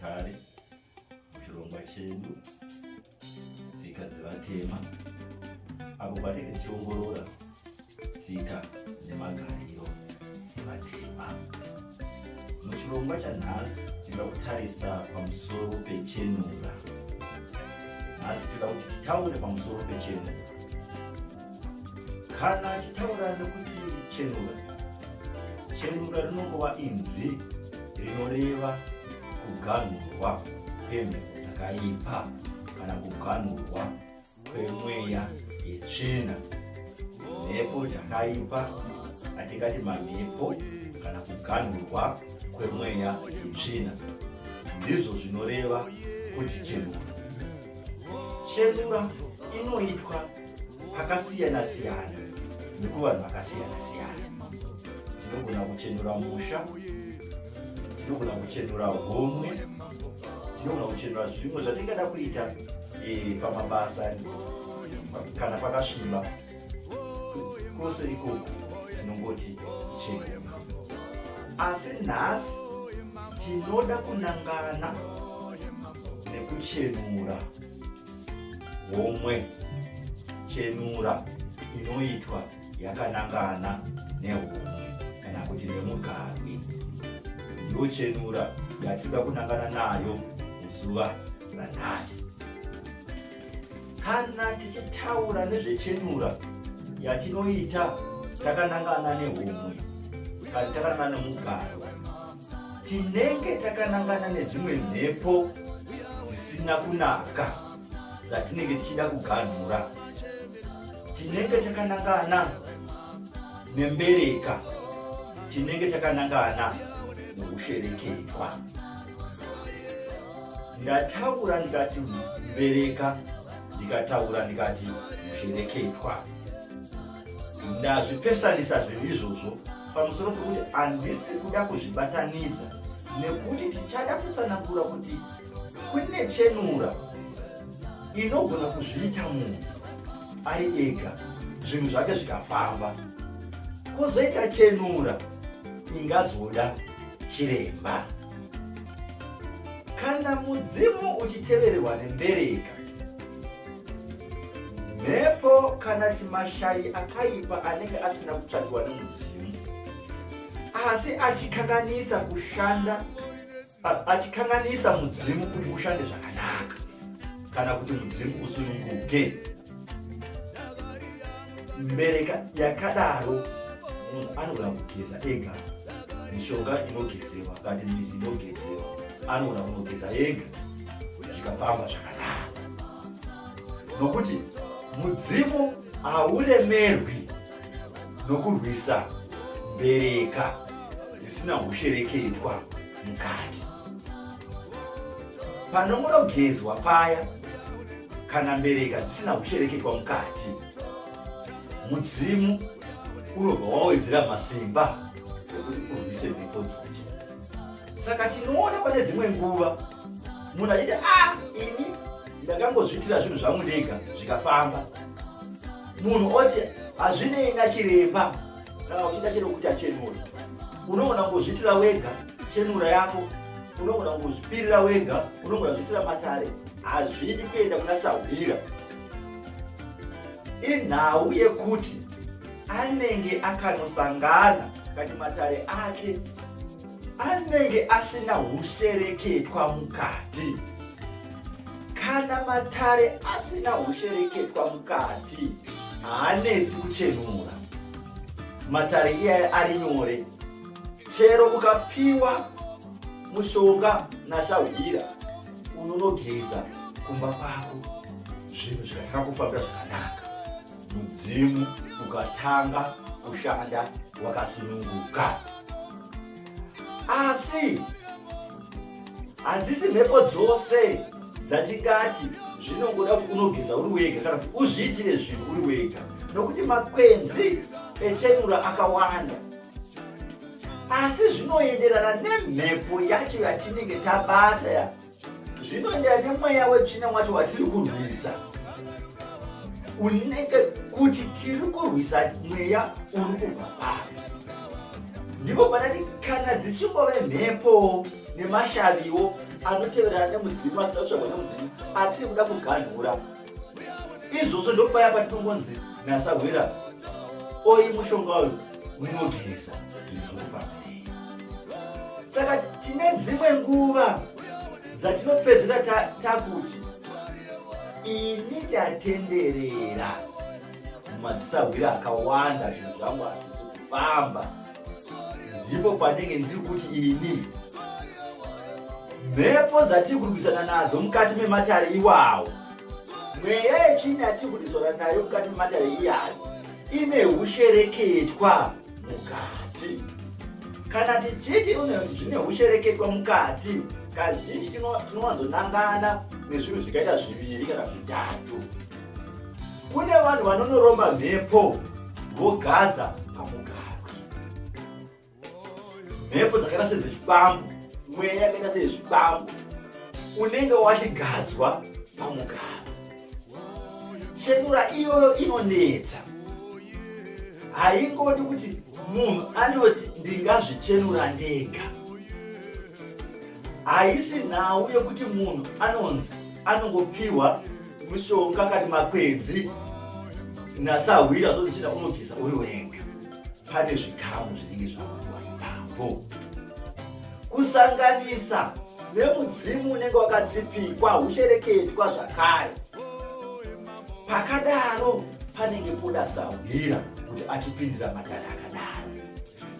mumatare muchirongwa chedu tsika dzevatema, apo patinenge tichiongorora tsika nemagariro evatema. Muchirongwa chanhasi tinoda kutarisa pamusoro pechenura. Nhasi tinoda kuti titaure pamusoro pechenura. Kana tichitaura nekuti chenura, chenura rinongova inzwi rinoreva kuganhurwa kwemhepo dzakaipa kana kuganhurwa kwemweya yetsvina. Mhepo dzakaipa atingati mamhepo kana kuganhurwa kwemweya yetsvina ndizvo zvinoreva kuti chenura. Chenura inoitwa pakasiyana siyana nekuvanhu vakasiyana siyana. Tinogona kuchenura musha, tinogona kuchenura homwe, tinogona kuchenura zvimwe zvatingada kuita pamabasa kana pakasviba. Kwose ikoko tinongoti chenura. Asi nhasi tinoda kunangana nekuchenura homwe, chenura inoitwa yakanangana nehomwe kana kuti nemugarwi. Ndiyo chenura yatinoda kunangana nayo muzuva ranhasi. Kana tichitaura nezvechenura yatinoita takanangana nehomwe kana takanangana nemugarwi, tinenge takanangana nedzimwe mhepo dzisina kunaka dzatinenge tichida kuganhura. Tinenge takanangana nembereka, tinenge takanangana nekushereketwa. Ndataura ndikati mbereka, ndikataura ndikati kushereketwa. Ndazvipesanisa zvinhu izvozvo pamusoro pekuti handisi kuda kuzvibatanidza, nekuti tichada kutsanangura kuti kune chenura inogona kuzviita munhu ari ega, zvinhu zvake zvikafamba. Kozoita chenura ingazoda chiremba. Kana mudzimu uchitevererwa nembereka, mhepo kana kuti mashai akaipa anenge asina kutsvagiwa nemudzimu, asi achikanganisa kushanda, achikanganisa mudzimu kuti ushande zvakanaka kana kuti mudzimu usununguke, mbereka yakadaro munhu anogona kugeza ega. Mishonga inogezewa kana mizi inogezewa, anogona kunogeza ega zvikafamba zvakanaka, nokuti mudzimu hauremerwi nokurwisa mbereka dzisina kushereketwa mukati. Panomunogezwa paya kana mbereka dzisina kushereketwa mukati, mudzimu unobva wawedzera masimba ekuti urwise mhepo dzodzo. Saka tinoona pane dzimwe nguva munhu achiti ini ndakangozviitira zvinhu zvangu ndega zvikafamba. Munhu oti hazvinei nachiremba kana uchida chero kuti achenura. Unogona kungozviitira wega chenura yako, unogona kungozvipirira wega, unogona kuzviitira matare, hazvidi kuenda kuna sahwira. Inhau yekuti anenge akanosangana kati matare ake anenge asina hushereketwa mukati. Kana matare asina hushereketwa mukati, haanesi kuchenura. Matare iyaya ari nyore. Chero ukapiwa mushonga nasahwira, unonogeza kumba kwako, zvinhu zvikakufambira zvakanaka, mudzimu ukatanga kushanda wakasununguka. Asi hadzisi mhepo dzose dzatingati zvinongoda kuti unogeza uri wega kana kuti uzviitire zvinhu uri wega, nokuti makwenzi echenura akawanda. Asi zvinoenderana nemhepo yacho yatinenge tabata, zvinoenderana nemweya wetsvina wacho watiri kurwisa. Unenge kuti tiri kurwisa mweya uri kubva pari. Ndipo panati kana dzichingove mhepo nemashaviwo anoteverana nemudzimu asina kutsvagwa nemudzimu atiri kuda kuganhura. Izvozvo ndopaya patinongonzi nasahwira oi mushonga uyu unogeza zvinhu zvokufambirei. Saka tine dzimwe nguva dzatinopedzera takuti ini ndatenderera mumadzisahwira akawanda zvinhu zvangu hazvisi kufamba. Ndipo panenge ndiri kuti ini mhepo dzatiri kurwisana nadzo mukati mematare iwawo, mweya yechini yatiri kurwisana nayo mukati mematare iyayo ine ushereketwa mukati. Kana tichiti zvine ushereketwa mukati, kazhinji tinowanzonangana nezvinhu zvikaita zviviri kana zvitatu. Kune vanhu vanonoromba mhepo vogadza pamugarwi, mhepo dzakaita sedzechipambu, mweya yakaita sezvipambu unenge wachigadzwa pamugarwi. Chenura iyoyo inonetsa, haingodi kuti munhu anoti ndingazvichenura ndega. Haisi nhau yekuti munhu anonzi anongopiwa mushonga kana makwenzi nasahwira zvozichina unogeza uri wega. Pane zvikamu zvinenge zvakuwa ipapo, kusanganisa nemudzimu unenge wakadzipikwa ushereketwa zvakare. Pakadaro panenge poda sahwira kuti achipindira matare akadaro.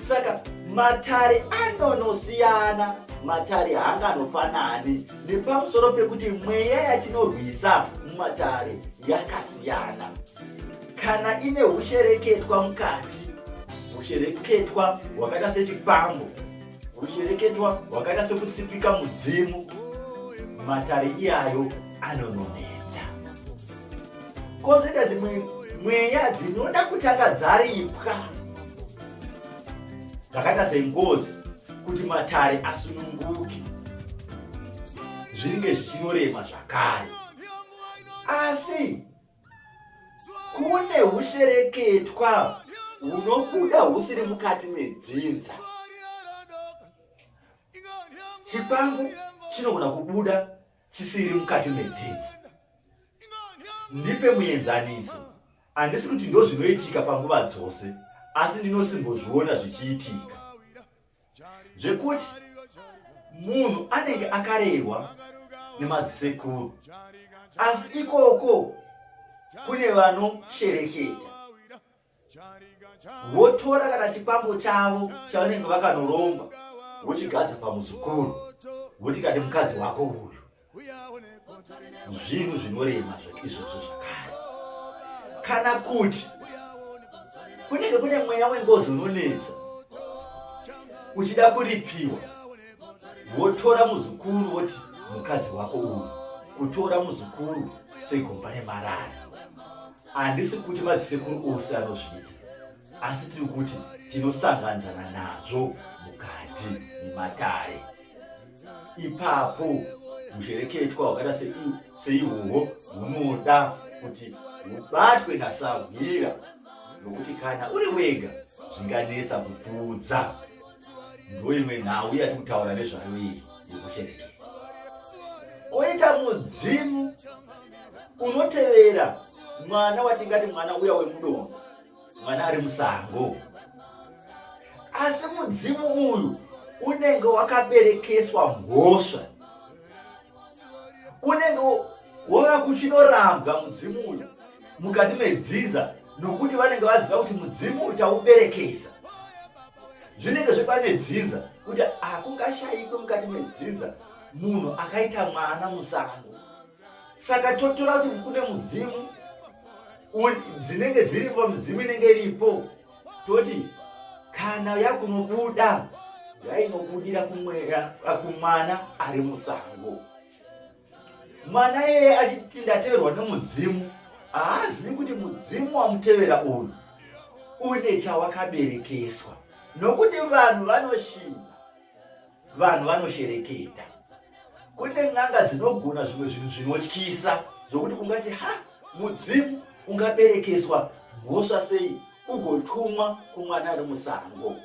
Saka matare anonosiyana, matare haanganofanani, nepamusoro pekuti mweya yatinorwisa mumatare yakasiyana. Kana ine ushereketwa mukati, ushereketwa hwakaita sechipambo, ushereketwa hwakaita sekutsipika mudzimu, matare iyayo anononetsa. Kozoita dzimwe mweya dzinoda kutanga dzaripwa, dzakaita sengozi, kuti matare asununguke, zvinenge zvichinorema zvakare. Asi kune ushereketwa hunobuda husiri mukati medzinza. Chipambu chinogona kubuda chisiri mukati medzinza. Ndipe muenzaniso, handisi kuti ndo zvinoitika panguva dzose, asi ndinosimbozviona zvichiitika. Zvekuti munhu anenge akarerwa nemadzisekuru, asi ikoko kune vanoshereketa, votora kana chipambo chavo chavanenge vakanoromba vochigadza pamuzukuru, voti kati mukadzi wako uyu. Zvinhu zvinorema izvozvo zvakare. Kana kuti kunenge kune mweya wengozi unonetsa, uchida kuripiwa, votora muzukuru voti mukadzi wako uyu, kutora muzukuru segomba remarara. Handisi kuti madzisekuru ose anozviita, asi tiri kuti tinosanganzana nazvo mukati mematare. Ipapo ushereketwa hwakaita seihwohwo hunoda kuti hubatwe nasahwira, nokuti kana uri wega zvinganesa kupfuudza. Ndoimwe nhau yati kutaura nezvayo iyi yekushereketa. Oita mudzimu unotevera mwana watingati mwana uya wemudongo, mwana ari musango. Asi mudzimu uyu unenge wakaberekeswa mhosva, unenge wavakuchinorambwa mudzimu uyu mukati medzinza, nokuti vanenge vaziva kuti mudzimu uchauberekesa. Zvinenge zvepane dzinza kuti hakungashayikwe mukati medzinza munhu akaita mwana musango. Saka totora kuti kune mudzimu dzinenge dziripo, midzimu inenge iripo, toti kana yakunobuda yainobudira kumwana ari musango. Mwana yeye achiti ndateverwa nemudzimu, haazivi kuti mudzimu wamutevera uyu une chawakaberekeswa. Nokuti vanhu vanoshinga, vanhu vanoshereketa. Kune n'anga dzinogona zvimwe zvinhu zvinotyisa, zvokuti ungati mudzimu ungaberekeswa mhosva sei ugotumwa kumwana ari musango.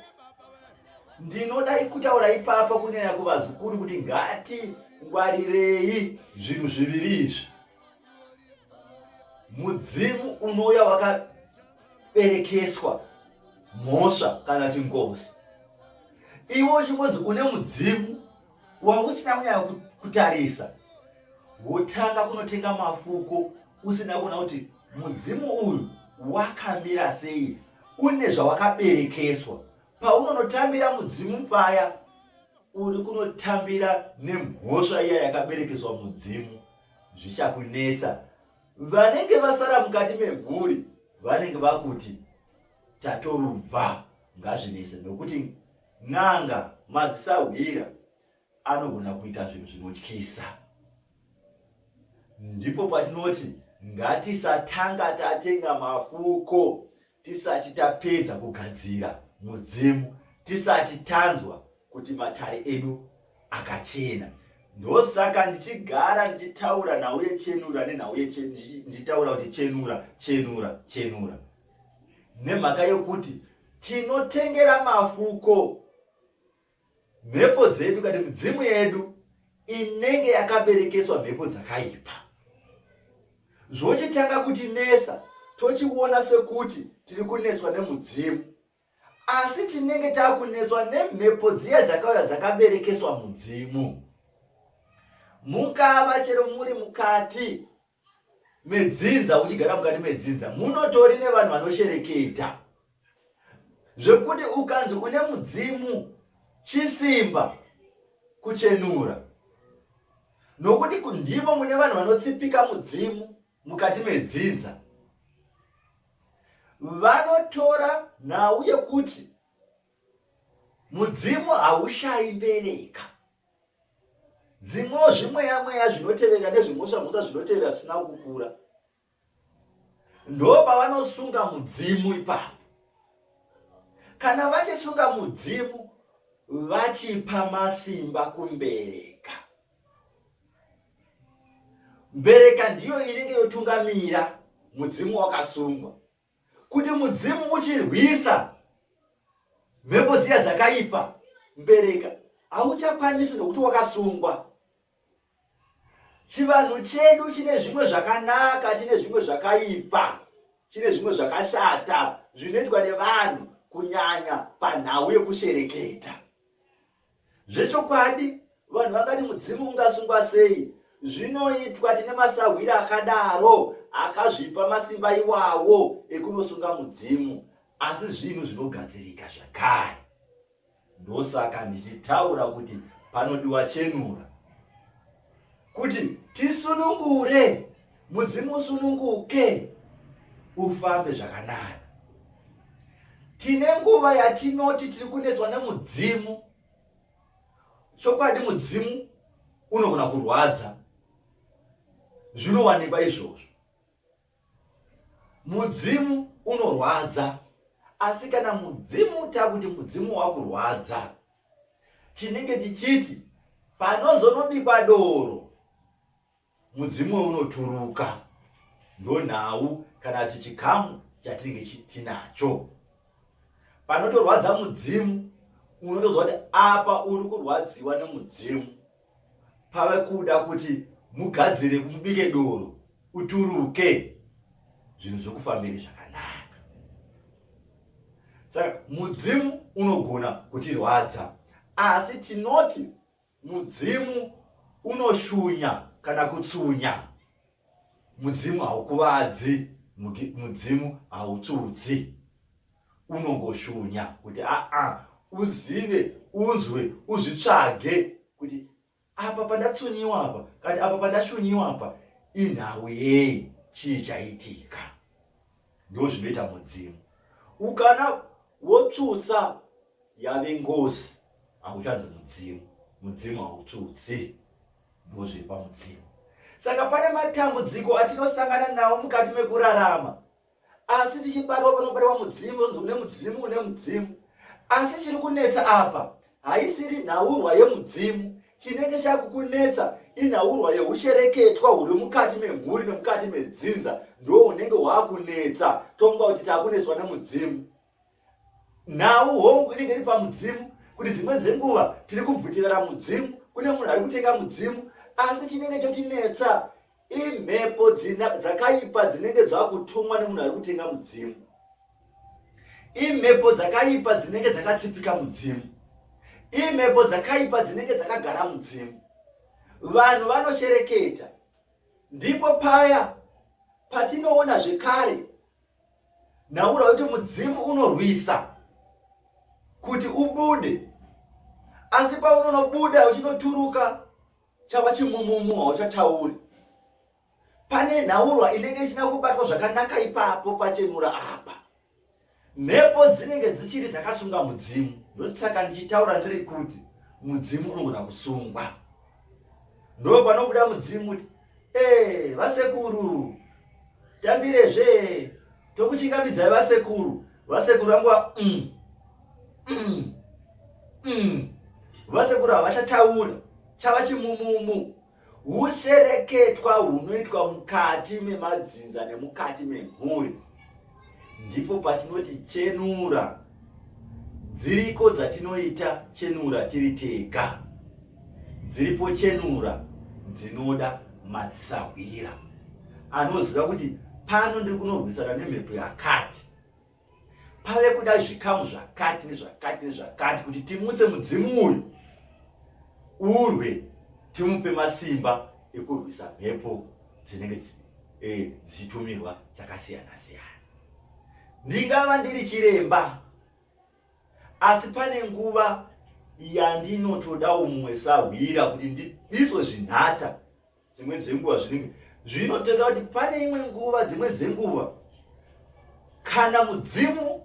ndinoda kutaura ipapa kunyanya kuvazukuru kuti ngati ngwarirei zvinhu zviviri izvi. Mudzimu unouya wakaberekeswa mhosva kana kuti ngozi. Iwe uchingonzi une mudzimu wausina kunyanya kutarisa, wotanga kunotenga mafuko usina kuona kuti mudzimu uyu wakamira sei, une zvawakaberekeswa. Paunonotambira mudzimu paya uri kunotambira nemhosva iya yakaberekeswa mudzimu, zvichakunetsa. Vanenge vasara mukati memhuri vanenge vakuti tatorubva, ngazvinese, nokuti n'anga madzisahwira anogona kuita zvinhu zvinotyisa. Ndipo patinoti ngatisatanga tatenga mafuko tisati tapedza kugadzira mudzimu, tisati tanzwa kuti matare edu akachena. Ndosaka ndichigara ndichitaura nhau yechenura nenhau ndichitaura kuti chenura, chenura, chenura, nemhaka yokuti tinotengera mafuko mhepo dzedu kana midzimu yedu inenge yakaberekeswa mhepo dzakaipa. Zvochitanga kutinesa, tochiona sekuti tiri kunetswa nemudzimu, asi tinenge takuneswa nemhepo dziya dzakauya dzakaberekeswa mudzimu. Mukava chero muri mukati medzinza, uchigara mukati medzinza, munotori nevanhu vanoshereketa, zvekuti ukanzi une mudzimu chisimba kuchenura, nokuti ndimo mune vanhu vanotsipika mudzimu mukati medzinza. Vanotora nhau yekuti mudzimu haushayi mbereka. Dzimwewo zvimweya zvinotevera nezvimhosva zvinotevera zvisina kukura, ndo pavanosunga mudzimu ipapo. Kana vachisunga mudzimu, vachipa masimba kumbereka. Mbereka ndiyo inenge yotungamira mudzimu wakasungwa. Kuti mudzimu uchirwisa mhepo dziya dzakaipa, mbereka hauchakwanisi nokuti wakasungwa. Chivanhu chedu chine zvimwe zvakanaka, chine zvimwe zvakaipa, chine zvimwe zvakashata zvinoitwa nevanhu, kunyanya panhau yekushereketa. Zvechokwadi vanhu vakati mudzimu ungasungwa sei? Zvinoitwa tine masahwira akadaro, akazvipa masimba iwawo ekunosunga mudzimu, asi zvinhu zvinogadzirika zvakare. Ndosaka ndichitaura kuti panodiwa chenura, kuti tisunungure, mudzimu usununguke, ufambe zvakanaka. Tine nguva yatinoti tiri kunetswa nemudzimu. Chokwadi mudzimu unogona kurwadza, zvinowanikwa izvozvo. Mudzimu unorwadza, asi kana mudzimu takuti mudzimu wakurwadza, tinenge tichiti panozonobikwa doro, mudzimu unoturuka. Ndo nhau kana kuti chikamu chatinenge tinacho. Panotorwadza mudzimu, unotozwa kuti apa uri kurwadziwa nemudzimu, pave kuda kuti mugadzire, mubike doro, uturuke, zvinhu zvokufambire zvakanaka. Saka mudzimu unogona kutirwadza, asi tinoti mudzimu unoshunya kana kutsunya. Mudzimu haukuvadzi, mudzimu hautsudzi, unongoshunya kuti uzive, unzwe, uzvitsvage kuti apa pandatsunyiwa apa, kati apa pandashunyiwa apa, inhau yei, chii chaitika. Ndo zvinoita mudzimu. Ukana wotsutsa, yave ngozi, hauchanzi mudzimu. Mudzimu hautsutsi, ndo zviripa mudzimu. Saka pane matambudziko atinosangana nawo mukati mekurarama, asi tichibatwa panobatwa mudzimu, une mudzimu, une mudzimu. Asi chiri kunetsa apa haisiri nhaurwa yemudzimu. Chinenge chakukunetsa inhaurwa yeushereketwa huri mukati memhuri nemukati medzinza, ndo unenge hwakunetsa. Tonga kuti takunetswa nemudzimu. Nhau hongu inenge iri pamudzimu, kuti dzimwe dzenguva tiri kubvutirana mudzimu, kune munhu ari kutenga mudzimu, asi chinenge chotinetsa imhepo dzakaipa dzinenge dzakutumwa nemunhu ari kutenga mudzimu, imhepo dzakaipa dzinenge dzakatsipika mudzimu, imhepo dzakaipa dzinenge dzakagara mudzimu. Vanhu vanoshereketa, ndipo paya patinoona zvekare naura kuti mudzimu unorwisa kuti ubude, asi paunonobuda uchinoturuka chava chimumumu hauchatauri. Pane nhaurwa inenge isina kubatwa zvakanaka ipapo pachenura apa. Mhepo dzinenge dzichiri dzakasunga mudzimu. Ndosaka ndichitaura ndiri kuti mudzimu unogona kusungwa. Ndo panobuda mudzimu kuti vasekuru tambirezve tokuchingamidzai vasekuru. Vasekuru vanguva vasekuru havachataura, chava chimumumu. Hushereketwa hunoitwa mukati memadzinza nemukati memhuri. Ndipo patinoti chenura. Dziriko dzatinoita chenura tiri tega. Dziripo chenura dzinoda sahwira. Anoziva kuti pano ndiri kunorwisana nemhepo yakati. Pave kuda zvikamu zvakati nezvakati nezvakati kuti timutse mudzimu uyu urwe, timupe masimba ekurwisa mhepo dzinenge dzichitumirwa dzakasiyana siyana. Ndingava ndiri chiremba, asi pane nguva yandinotoda umwe sahwira kuti ndiswe zvinhata. Dzimwe dzenguva zvinenge zvinotoda kuti pane imwe nguva, dzimwe dzenguva kana mudzimu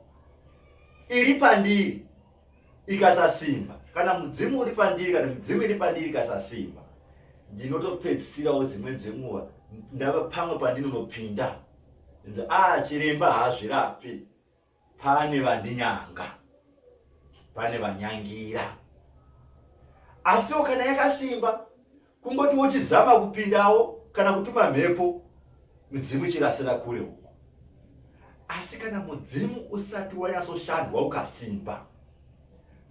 iri pandiri ikasasimba, kana mudzimu uri pandiri, kana mudzimu iri pandiri ikasasimba, ndinotopedzisirawo dzimwe dzenguva ndava pamwe pandinonopinda chiremba haazvirapi, pane vandinyanga, pane vanyangira. Asiwo kana yakasimba, kungoti wochizama kupindawo kana kutuma mhepo, mudzimu chirasira kure uko. Asi kana mudzimu usati wanyasoshandwa ukasimba,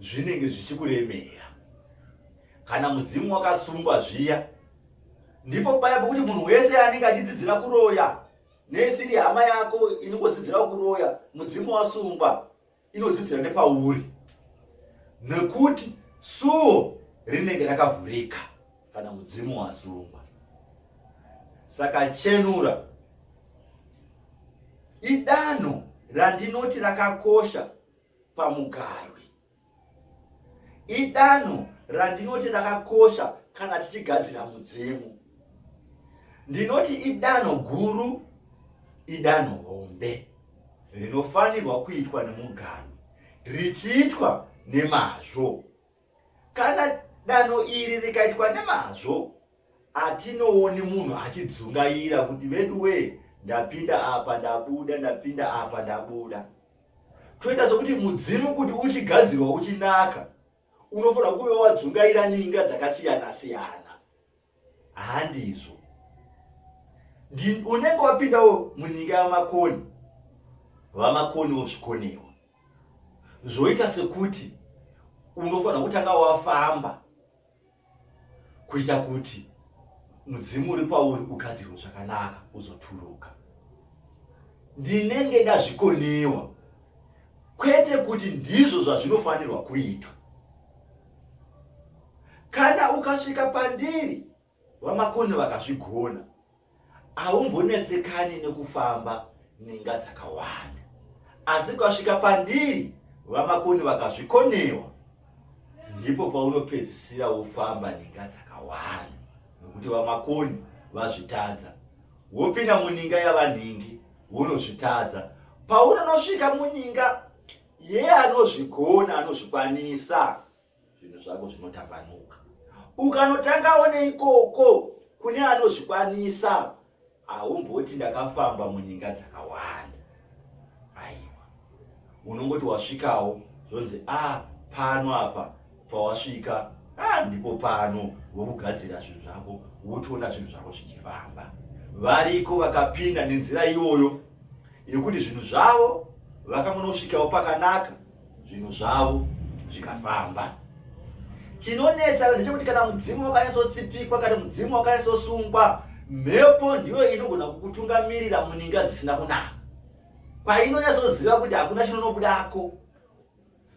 zvinenge zvichikuremera. Kana mudzimu wakasungwa zviya, ndipo paya pokuti munhu wese anenge achidzidzira kuroya, nesiri hama yako inongodzidzira kuroya, mudzimu wasungwa, inodzidzira nepauri. Nekuti suo rinenge rakavhurika kana mudzimu wasungwa. Saka chenura idanho randinoti rakakosha pamugarwi. Idanho randinoti rakakosha kana tichigadzira mudzimu. Ndinoti idanho guru, idanho hombe, rinofanirwa kuitwa nemugarwi, richiitwa nemazvo. Kana danho iri rikaitwa nemazvo, atinooni munhu achidzungaira kuti vedu we, ndapinda apa ndabuda, ndapinda apa ndabuda. Toita sokuti mudzimu kuti uchigadzirwa uchinaka, unofanira kuve wadzungaira ninga dzakasiyana siyana. Handizvo. Unenge wapindawo munyika yamakoni, vamakoni vozvikonewa. Zvoita sekuti unofanira kutanga wafamba kuita kuti mudzimu uri pauri ugadzirwe zvakanaka uzoturuka. Ndinenge ndazvikonewa, kwete kuti ndizvo zvazvinofanirwa kuitwa. Kana ukasvika pandiri vamakoni vakazvigona, haumbonetsekani nekufamba ninga dzakawanda. Asi ukasvika pandiri vamakoni vakazvikonewa, ndipo paunopedzisira wofamba ninga dzakawanda, nekuti vamakoni vazvitadza. Wopinda muninga yavanhingi, wonozvitadza. Paunonosvika muninga yeanozvigona, anozvikwanisa, zvinhu zvako zvinotambanuka. Ukanotangawo neikoko kune anozvikwanisa, haumboti ndakafamba muninga dzakawanda. Aiwa, unongoti wasvikawo zvonzi pano apa pawasvika, ndipo pano wokugadzira zvinhu zvako, wotoona zvinhu zvako zvichifamba. Variko vakapinda nenzira iyoyo yekuti zvinhu zvavo vakangonosvikawo pakanaka, zvinhu zvavo zvikafamba. Chinonetsa ndechekuti kana mudzimu wakanyatsotsipikwa kana mudzimu wakanyatsosungwa, mhepo ndiyo inogona kukutungamirira muninga dzisina kunaka. Painonyatsoziva kuti hakuna chinonobudako,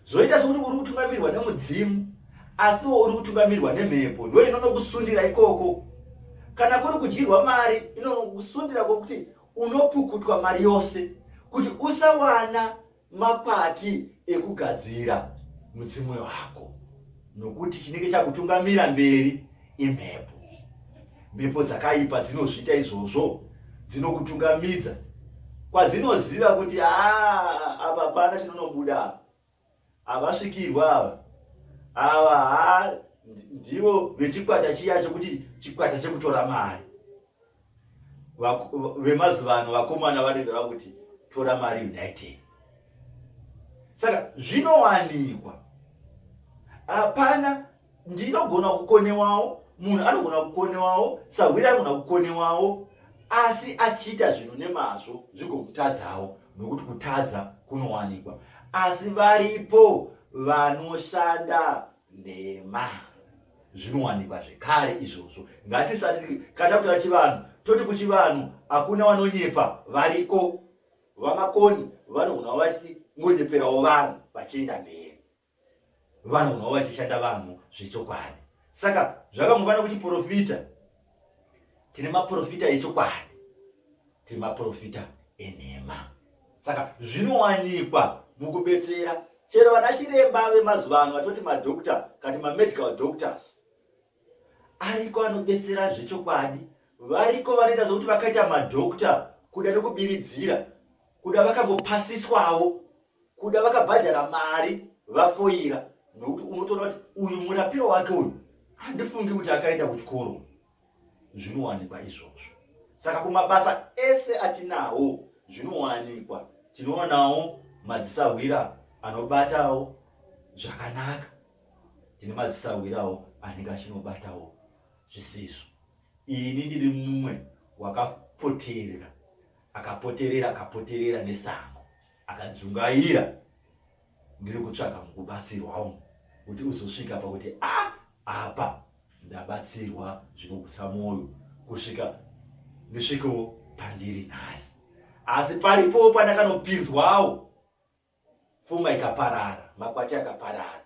zvoita sekuti uri kutungamirirwa nemudzimu, asiwo uri kutungamirirwa nemhepo, ndiyo inonokusundira ikoko. Kana kuri kudyirwa mari, inonokusundira kwokuti unopukutwa mari yose, kuti usawana makwati ekugadzira mudzimu wako, nokuti chinenge chakutungamira mberi imhepo. Mhepo dzakaipa dzinozviita izvozvo, dzinokutungamidza kwadzinoziva kuti apa pana chinonobuda, avasvikirwa ava ndivo vechikwata chiya chokuti chikwata chekutora mari. Vemazuva ano vakomana vanenge kuti tora mari United. Saka zvinowanikwa, hapana ndinogona kukonewawo, munhu anogona kukonewawo, sahwira anogona kukonewawo, asi achiita zvinhu nemazvo zvigomutadzawo, nokuti kutadza kunowanikwa. Asi varipo vanoshanda nhema, zvinowanikwa zvekare izvozvo. Ngatisati kana kutora chivanhu toti kuchivanhu hakuna vanonyepa, variko vamakoni vanogona vachingonyeperawo vanhu vachienda mberi, vanogona vachishanda vanhu zvechokwadi. Saka zvakamufanira kuchiprofita. Tine maprofita echokwadi, tine maprofita enhema. Saka zvinowanikwa mukubetsera. Chero vana chiremba vemazuva ano vatoti madokta kana mamedical doctors, ariko anobetsera zvechokwadi. Variko vanoita zvokuti vakaita madokta kuda nekubiridzira, kuda vakangopasiswawo, kuda vakabhadhara mari vafoira, nokuti unotoona kuti uyu murapiro wake uyu handifungi kuti akaenda kuchikoro. Zvinowanikwa izvozvo. Saka kumabasa ese atinawo zvinowanikwa. Tinoonawo madzisahwira anobatawo zvakanaka, tine madzisahwirawo anenge achinobatawo zvisizvo. Ini ndiri mumwe wakapoterera, akapoterera nesango, akadzungaira ndiri kutsvaka mukubatsirwawo, kuti uzosvika pakuti apa ndabatsirwa zvinogutsa mwoyo, kusvika ndisvikewo pandiri nhasi. Asi paripo pandakanopinzwawo, pfungwa ikaparara, makwati akaparara,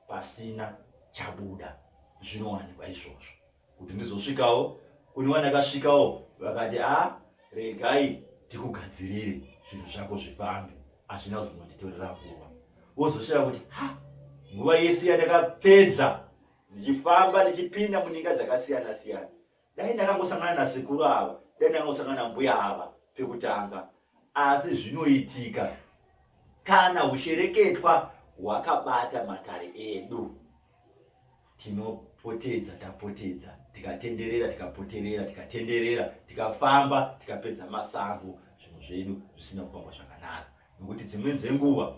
pasina chabuda. Zvinowanikwa izvozvo, kuti ndizosvikawo kune vandakasvikawo vakati regai tikugadzirire zvinhu zvako zvifambe, hazvina kuzonditorera nguva. Wozosvika kuti nguva yese yandakapedza ndichifamba ndichipinda munyika dzakasiyana siyana, dai ndakangosangana nasekuru ava, dai ndakangosangana nambuya ava pekutanga. Asi zvinoitika kana ushereketwa hwakabata matare edu. Tapotedza, tikatenderera, tikapoterera, tikatenderera, tikafamba, tikapedza masango, zvinhu zvedu zvisina kufamba zvakanaka. Nokuti dzimweni dzenguva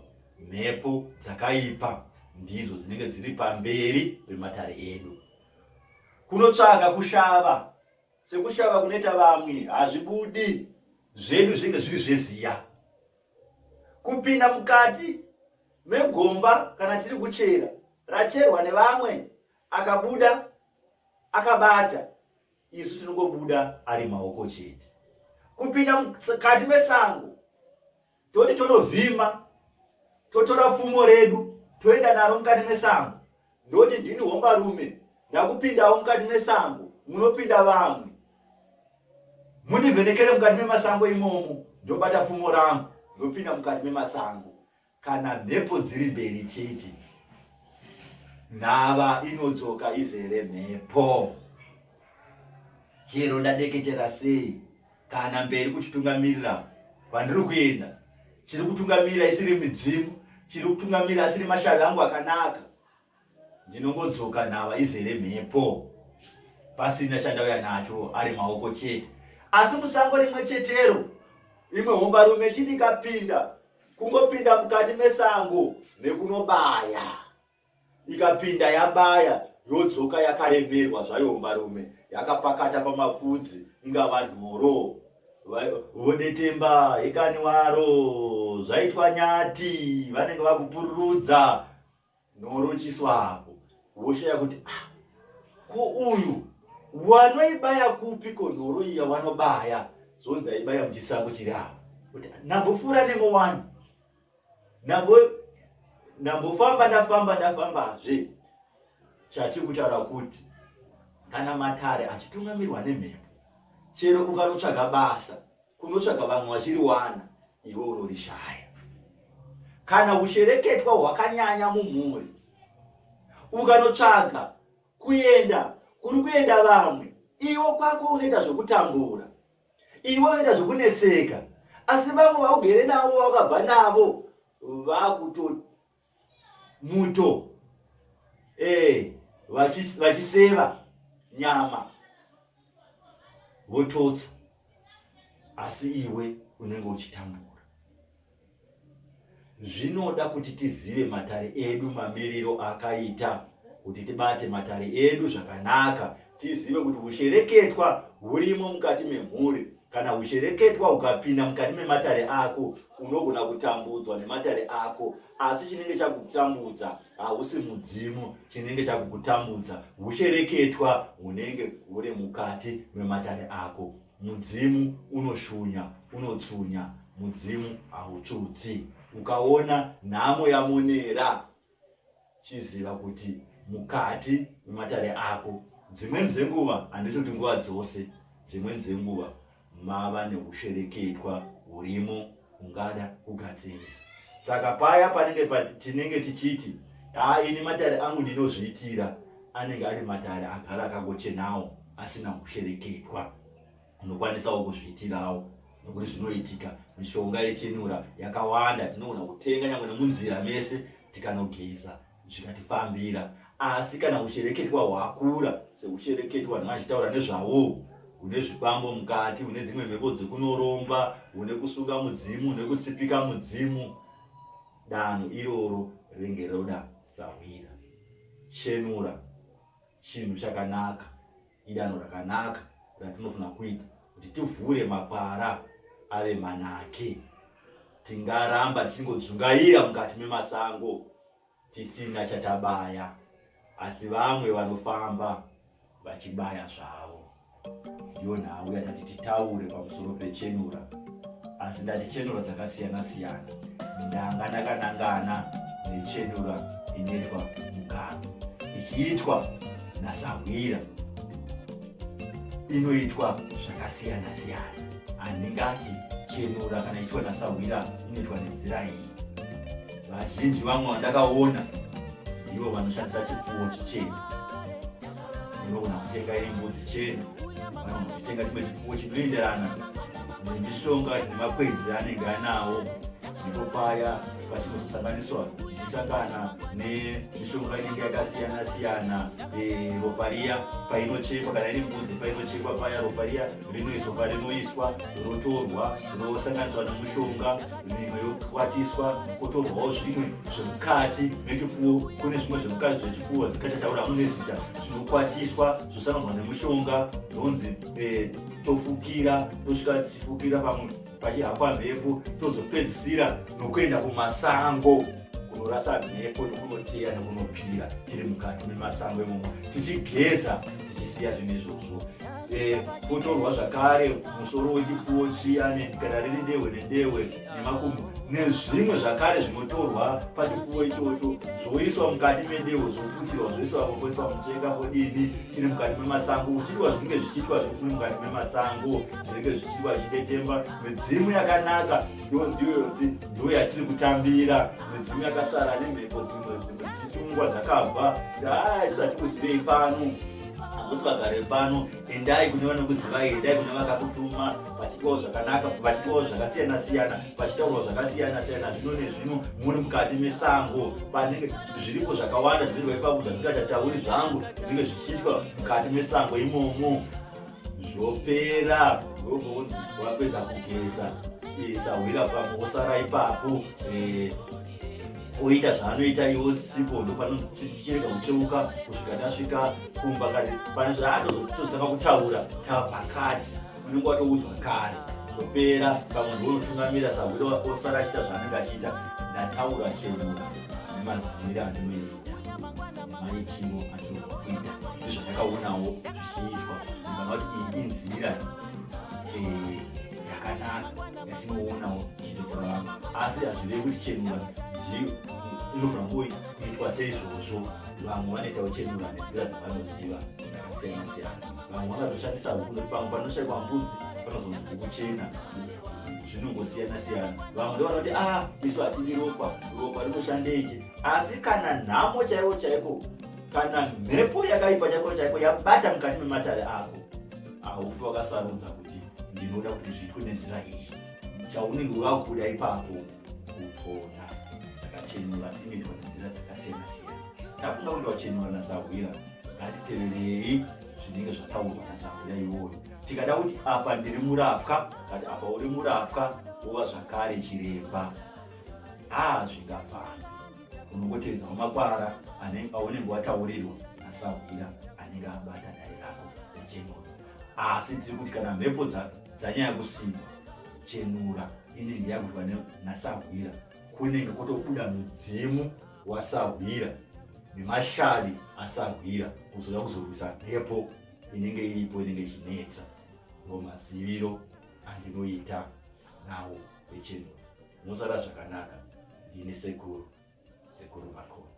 mhepo dzakaipa ndidzo dzinenge dziri pamberi pematare edu. Kunotsvaga kushava, sekushava kunoita vamwe hazvibudi, zvedu zvinenge zviri zveziya. Kupinda mukati megomba kana tiri kuchera, racherwa nevamwe, akabuda akabata, isu tinongobuda ari maoko chete. Kupinda mukati mesango, toti tonovhima, totora pfumo redu toenda naro mukati mesango, ndoti ndini hombarume, ndakupindawo mukati mesango, munopinda vamwe, mundivhenekere mukati memasango imomo, ndobata pfumo rangu, ndopinda mukati memasango. Kana mhepo dziri mberi chete, nhava inodzoka izere mhepo. Chero ndadeketera sei, kana mberi kuchitungamirira pandiri kuenda, chiri kutungamirira isiri midzimu, chiri kutungamirira asiri mashavi angu akanaka, ndinongodzoka nhava izere mhepo, pasina chandauya nacho, ari maoko chete. Asi musango rimwe chetero, imwe hombarume chiti ikapinda, kungopinda mukati mesango nekunobaya, ikapinda yabaya, yodzoka yakaremerwa zvayo hombarume, yakapakata pamapfudzi, ingava nhoro, vodetemba ekani waro, zvaitwa nyati, vanenge vakupururudza, nhoro chiswapo, woshaya kuti ko uyu wanoibaya kupi kondoro iya wanobaya zonzi aibaya muchisango chiri apa kuti nambofura nemowani nambofamba ndafambazve. Chati kutaura kuti kana matare achitungamirirwa nemhepo, chero ukanotsvaga basa kunotsvaga vamwe vachiri wana, iwe unorishaya. Kana ushereketwa hwakanyanya mumhuri, ukanotsvaga kuenda kuri kuenda vamwe, iwe kwako unoita zvokutambura, iwe unoita zvokunetseka, asi vamwe vaugere navo wakabva navo vakuto muto vachiseva nyama vototsa, asi iwe unenge uchitambura. Zvinoda kuti tizive matare edu mamiriro akaita, kuti tibate matare edu zvakanaka, tizive kuti ushereketwa hurimo mukati memhuri. Kana ushereketwa ukapinda mukati mematare ako, unogona kutambudzwa nematare ako, asi chinenge chakutambudza hausi mudzimu, chinenge chakutambudza ushereketwa unenge uri mukati mematare ako. Mudzimu unoshunya, unotsunya, mudzimu hautsutsi. Ukaona nhamo yamonera, chiziva kuti mukati mematare ako, dzimweni dzenguva, handisi kuti nguva dzose, dzimweni dzenguva mava nekushereketwa hurimo ungada kugadzirisa. Saka paya tinenge tichiti ini matare angu ndinozviitira, anenge ari matare agara akangochenawo asina kushereketwa. Unokwanisawo kuzviitirawo, nokuti zvinoitika. Mishonga yechenura yakawanda, tinogona kutenga nyangwe nemunzira mese tikanogeza zvikatifambira. Asi kana kushereketwa hwakura, sekushereketwa vachitaura nezvavo, une zvipambo mukati, une dzimwe mhepo dzekunoromba, une kusunga mudzimu, une kutsipika mudzimu, danho iroro rinenge roda sahwira. Chenura chinhu chakanaka, idanho rakanaka ratinofana kuita kuti tivhure makwara ave manake. Tingaramba tichingodzungaira mukati memasango tisina chatabaya, asi vamwe vanofamba vachibaya zvavo. Ndiyo nhau yatati titaure pamusoro pechenura, asi ndati chenura dzakasiyana siyana. Ndanga ndakanangana nechenura inoitwa mukana, ichiitwa nasahwira, inoitwa zvakasiyana siyana. Handingati chenura kana ichitwa nasahwira inoitwa nenzira iyi. Vazhinji vamwe vandakaona ndivo vanoshandisa chipfuwo chichena. Unogona kutenga iri mbudzi chena, vanogona kutenga chimwe chipfuwo chinoenderana nemishonga nemakwenzi anenge anawo. Ndipo paya pachinosanganiswa zvichisangana nemishonga inenge yakasiyana siyana. Ropa riya painochekwa, kana iri mbudzi painochekwa paya, ropa riya rinoiswa rotorwa rosanganiswa nemushonga, mimwe yokwatiswa, kotorwawo zvimwe zvemukati mechipfuwo. Kune zvimwe zvemukati zvechipfuwo zvikachataura munezita, zvinokwatiswa zvosanganiswa nemushonga, zonzi tofukira, tosvika tichifukira pamwe pachihamba mhepo, tozopedzisira nokuenda kumasango kunorasa mhepo nokunoteya nokunopira tiri mukati memasango imomo, tichigeza tichisiya zvinhu izvozvo. Potorwa zvakare musoro wechipfuwo chiyane, kana riri dehwe nedehwe nemakumbo nezvimwe zvakare zvinotorwa pachipfuwo ichocho, zvoiswa mukati medehwe, zvoputirwa, zvoiswa mucheka podini, tiri mukati memasango. Uchiitwa zvinenge zvichiitwa zvekuri mukati memasango, zvinenge zvichiitwa zvichitemba. Midzimu yakanaka ndiyo yatiri kutambira, midzimu yakasara nemhepo dzimwe dzichitungwa dzakabva. Tisati kuzivei pano, hamusi vagare pano, endai kune vanokuzivai, endai kune vakakutuma, vachitaura zvakanaka, vachitaura zvakasiyana siyana, vachitaura zvakasiyana siyana. Zvino nezvino muri mukati mesango, panenge zviripo zvakawanda zvinenge zvaipakuza ndingachatauri zvangu, zvinenge zvichiitwa mukati mesango imomo. Zvopera ndobvunzi wapedza kugeza sahwira pamwe wosara ipapo, oita zvaanoita iwo sipo. Ndopanotichirega kucheuka kusvika tasvika kumba, kati pane zvaatozotanga kutaura tabvakati unenge watoudzwa kare. Zvopera pamwe ndonotungamira sahwira osara achiita zvaanenge achiita. Ndataura chenura nemadzimire andinoita, maitiro atinokuita nezvatakaonawo zvichiitwa ndikana kuti iyi inzira yakanaka yatinoonawo ichiitisa vanhu, asi hazvirevi kuti Chenura inofanira kuitwa seizvozvo. Vamwe vanoitawo Chenura nenzira dzavanoziva dzakasiyana siyana. Vamwe vangatoshandisa huku nokuti pamwe panoshayikwa mbudzi panozonzi huku chena, zvinongosiyana siyana. Vamwe ndovanoti isu hatidi ropa rinoshandeje. Asi kana nhamo chaivo chaiko, kana mhepo yakaipa chaiko yabata mukati mematare ako, haufi wakasarudza kuti ndinoda kuti zviitwe nenzira iyi, chaunenge wakuda ipapo kupona. Saka Chenura inoitwa nenzira dzakasiyana siyana. Tafunga kuti wachenura nasahwira, ngatiteverei zvinenge zvataurwa nasahwira iwoyo. Tikada kuti apa ndiri murapwa, kati apa uri murapwa, wova zvakare chiremba, zvingafana. Unongoteedzawo makwara aunenge wataurirwa nasahwira anenge abata dare rako reChenura. Asi tiri kuti kana mhepo dzanyanya kusimba, Chenura inenge yakuitwa nasahwira, kunenge kutobuda mudzimu wasahwira nemashari asahwira kuzoda kuzorwisa mhepo inenge iripo inenge ichinetsa. Ndo maziviro andinoita nawo veChenura. Mosara zvakanaka. Ndini sekuru Makona.